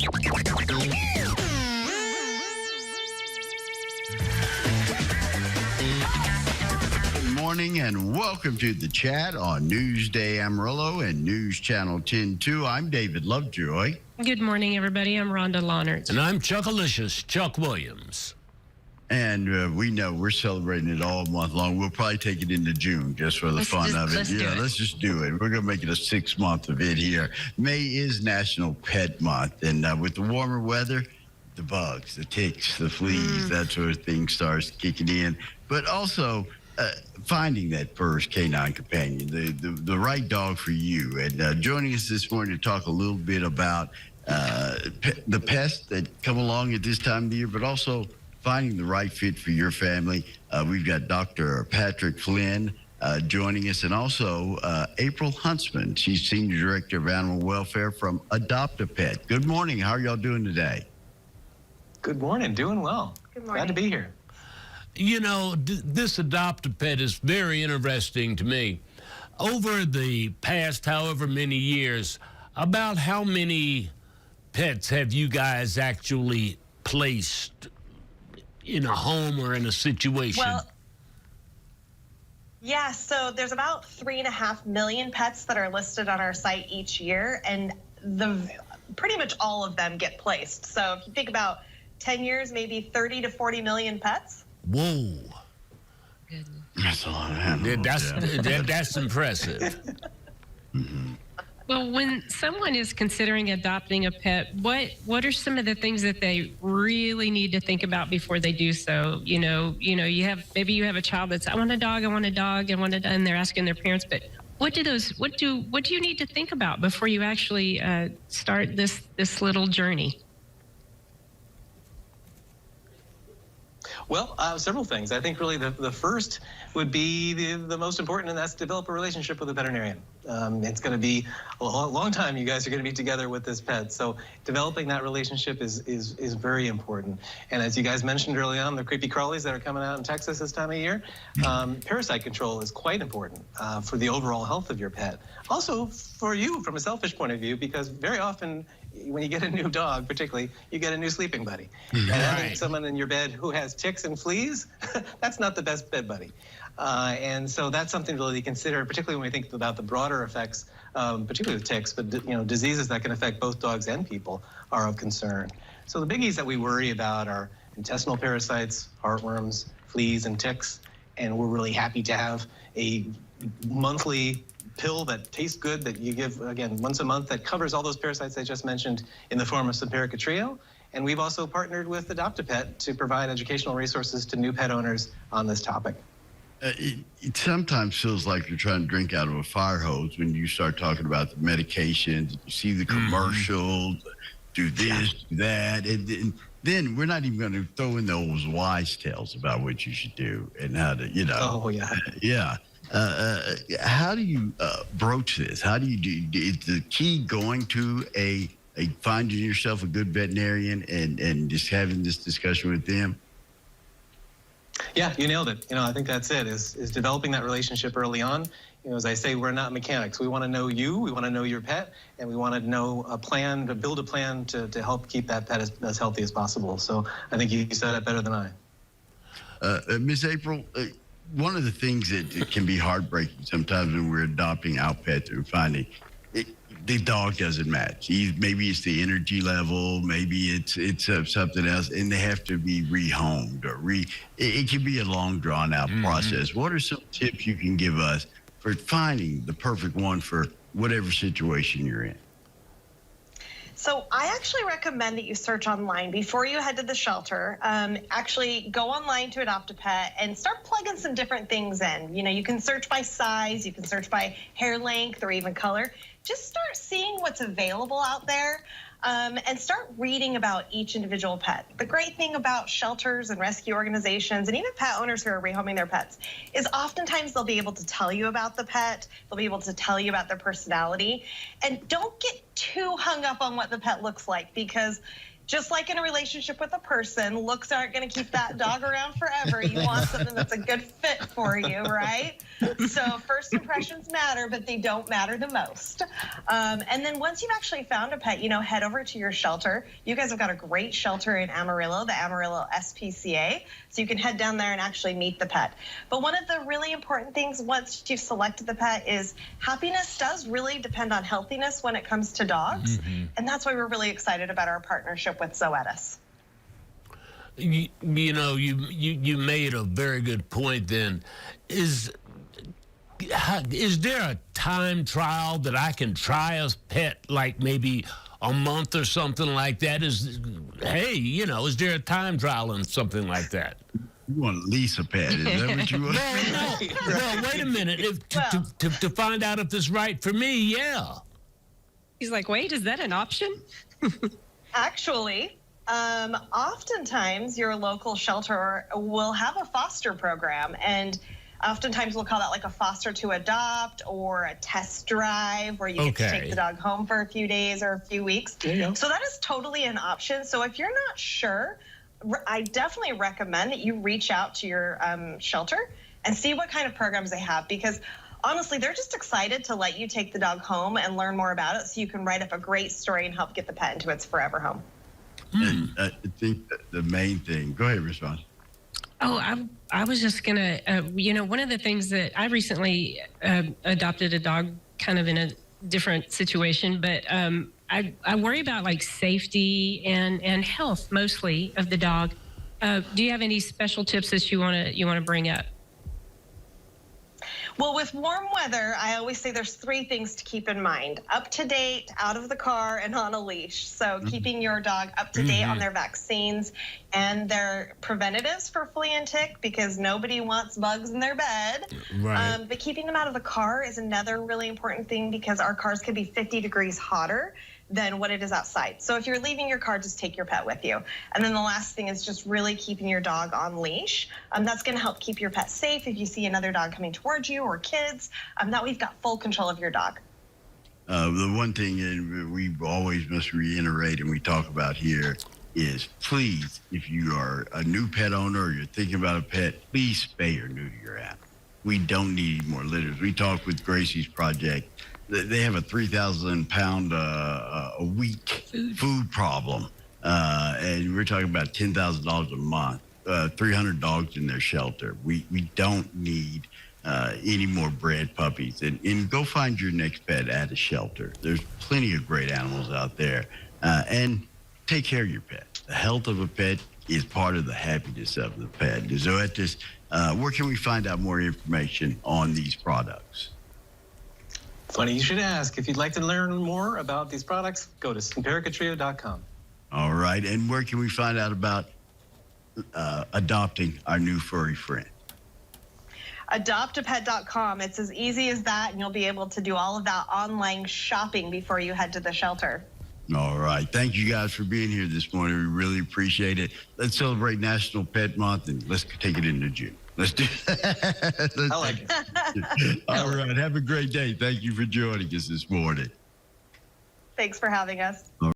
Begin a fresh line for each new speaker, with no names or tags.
Good morning and welcome to the chat on Newsday Amarillo and News Channel 10-2. I'm David Lovejoy.
Good morning, everybody. I'm Rhonda Launerts.
And I'm Chuckalicious Chuck Williams.
And we know we're celebrating it all month long. We'll probably take it into June just for the fun of it. Let's just do it. We're going to make it a 6 month of it here. May is National Pet Month. And with the warmer weather, the bugs, the ticks, the fleas, that sort of thing starts kicking in. But also finding that first canine companion, the right dog for you. And joining us this morning to talk a little bit about the pests that come along at this time of the year, but also finding the right fit for your family. We've got Dr. Patrick Flynn joining us, and also April Huntsman. She's Senior Director of Animal Welfare from Adopt-A-Pet. Good morning. How are y'all doing today?
Good morning. Doing well.
Good morning.
Glad to be here.
You know, this Adopt-A-Pet is very interesting to me. Over the past however many years, about how many pets have you guys actually placed in a home or in a situation?
Well, yeah, so there's about 3.5 million pets that are listed on our site each year, and pretty much all of them get placed. So if you think about 10 years, maybe 30 to 40 million pets.
Whoa.
That's a lot of animals.
That's impressive.
Well, when someone is considering adopting a pet, what are some of the things that they really need to think about before they do so? You have a child that's, I want a dog, and they're asking their parents, but what do you need to think about before you actually start this little journey?
Well, several things. I think really the first would be the most important, and that's develop a relationship with a veterinarian. It's going to be a long time you guys are going to be together with this pet. So developing that relationship is very important. And as you guys mentioned early on, the creepy crawlies that are coming out in Texas this time of year, parasite control is quite important for the overall health of your pet. Also for you from a selfish point of view, because very often when you get a new dog, particularly, you get a new sleeping buddy. And having someone in your bed who has ticks and fleas, that's not the best bed buddy. And so that's something really to consider, particularly when we think about the broader effects, particularly with ticks, but diseases that can affect both dogs and people are of concern. So the biggies that we worry about are intestinal parasites, heartworms, fleas, and ticks. And we're really happy to have a monthly pill that tastes good that you give, again, once a month that covers all those parasites I just mentioned in the form of Simparica Trio. And we've also partnered with Adopt-A-Pet to provide educational resources to new pet owners on this topic.
It sometimes feels like you're trying to drink out of a fire hose when you start talking about the medications, you see the commercials, do this, do that, and then we're not even going to throw in those wise tales about what you should do and how to,
Oh, yeah.
Yeah. How do you broach this? How do you do? Is the key going to finding yourself a good veterinarian and just having this discussion with them?
Yeah, you nailed it. I think that's it, is developing that relationship early on. As I say, we're not mechanics. We want to know you, we want to know your pet, and we want to know a plan, to build a plan to help keep that pet as healthy as possible. So I think you said it better than I.
Ms. April, one of the things that can be heartbreaking sometimes when we're adopting our pets and finding the dog doesn't match. Maybe it's the energy level, maybe it's something else, and they have to be rehomed or it can be a long drawn out process. What are some tips you can give us for finding the perfect one for whatever situation you're in?
So I actually recommend that you search online before you head to the shelter. Actually go online to Adopt-A-Pet and start plugging some different things in. You can search by size, you can search by hair length or even color. Just start seeing what's available out there. And start reading about each individual pet. The great thing about shelters and rescue organizations and even pet owners who are rehoming their pets is oftentimes they'll be able to tell you about the pet, they'll be able to tell you about their personality, and don't get too hung up on what the pet looks like, because just like in a relationship with a person, looks aren't going to keep that dog around forever. You want something that's a good fit for you, right? So first impressions matter, but they don't matter the most. And then once you've actually found a pet, head over to your shelter. You guys have got a great shelter in Amarillo, the Amarillo SPCA. So you can head down there and actually meet the pet. But one of the really important things once you've selected the pet is happiness does really depend on healthiness when it comes to dogs. And that's why we're really excited about our partnership with Zoetis.
You made a very good point then. Is there a time trial that I can try a pet, like maybe a month or something like that? Is there a time trial and something like that?
You want to lease a pet? Is that what you want?
No, wait a minute. To find out if it's right for me, yeah.
He's like, wait, is that an option?
Actually, oftentimes your local shelter will have a foster program, and oftentimes we'll call that like a foster to adopt or a test drive where you get to take the dog home for a few days or a few weeks. So that is totally an option. So if you're not sure, I definitely recommend that you reach out to your shelter and see what kind of programs they have, because honestly, they're just excited to let you take the dog home and learn more about it so you can write up a great story and help get the pet into its forever home.
And I think that the main thing, go ahead, respond.
Oh, I was just going to, one of the things that I recently adopted a dog kind of in a different situation, but I worry about like safety and health mostly of the dog. Do you have any special tips that you want to bring up?
Well, with warm weather, I always say there's 3 things to keep in mind: up to date, out of the car, and on a leash. So keeping your dog up to date on their vaccines and their preventatives for flea and tick, because nobody wants bugs in their bed.
Right.
But keeping them out of the car is another really important thing, because our cars can be 50 degrees hotter than what it is outside. So if you're leaving your car, just take your pet with you. And then the last thing is just really keeping your dog on leash. That's going to help keep your pet safe if you see another dog coming towards you or kids. That we've got full control of your dog.
The one thing we always must reiterate and we talk about here is, please, if you are a new pet owner or you're thinking about a pet, please spay or neuter your animal. We don't need any more litters. We talked with Gracie's project. They have a 3,000 pound a week food problem, and we're talking about $10,000 a month. 300 dogs in their shelter. We don't need any more bred puppies. And go find your next pet at a shelter. There's plenty of great animals out there, and take care of your pet. The health of a pet is part of the happiness of the pet. Zoetis, where can we find out more information on these products?
Funny you should ask. If you'd like to learn more about these products, go to SimpericatRio.com.
All right. And where can we find out about adopting our new furry friend?
Adoptapet.com. It's as easy as that, and you'll be able to do all of that online shopping before you head to the shelter.
All right. Thank you guys for being here this morning. We really appreciate it. Let's celebrate National Pet Month, and let's take it into June. Let's do that.
I like it.
All right. Have a great day. Thank you for joining us this morning.
Thanks for having us.